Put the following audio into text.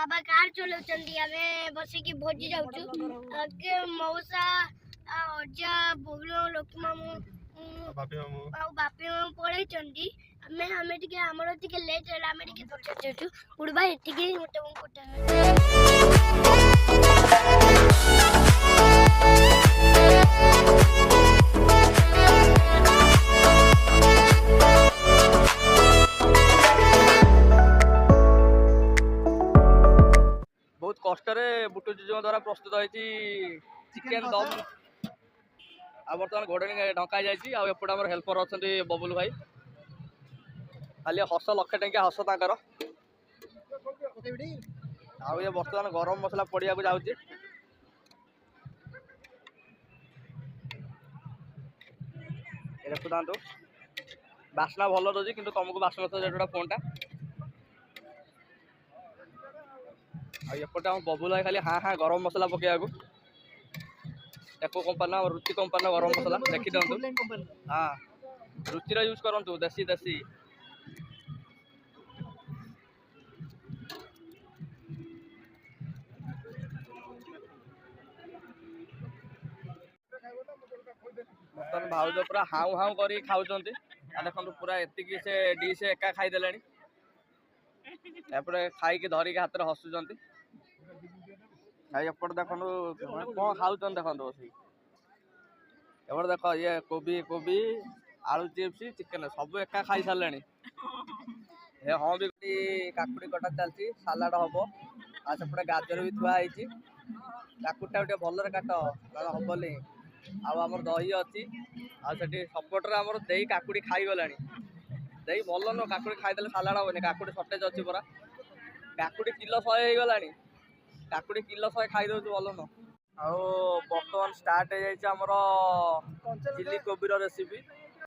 बाबा car चलाउछन्ती आमे बसिकी भोजी जाउछु आगे मौसा अजा बोगलो लोक मामू बापी मामू पढाइछन्ती आमे टिके हमरो टिके लेट होला आमे टिके पछाछु उडबा एटिके मोटे कोटा बहुत कष्ट बुटू जीजों द्वारा प्रस्तुत होती चिकेन दम आ बर्तमान घोड़े ढका जापटे आम हेल्पर अच्छा बबुल भाई खाली हस लक्षे टंकिया हस तर ये बर्तमान गरम मसला पड़िया जाऊँगी देखुता बास्ना भल दूसरी कि तुमको बास्ना जोटा फोन टा एपटे आम बबुल भाई खाली हाँ हाँ गरम मसला पकड़ा एको कंपानी रुचि कंपानी गरम मसला देखी दिखाँ हाँ रुचिर यूज करूँ देसी देसी बर्तमान भाउज पूरा हाउ हाउ कर खाऊँ देखो पूरा एतिकी से डिश एका खाईदे एपटे खाई धरिकी हाथ में हसुँच एपटे देखो कौन खाऊँ देखो बस एपटे देख ये कोबी कोबी आलू चिप्स चिकेन सब एका खाई सारे हाँ भी काकुड़ी कटा चलती सालाड हम आसपटे गाजर भी थुआई काकुटा गोटे भलरे काट हेनी आमर दही अच्छी आठी सपटे आम दही काकुड़ी खाईगला दही भल नुह काकुड़ी खाईदे सालाड हेनी काकुड़ी सर्टेज अच्छी परा काकुड़ी किलो 100 हो गला काकुड़ी किलो 100 खाईदे भल नुह आ बर्तमान स्टार्ट हो चिली कोबी रेसिपी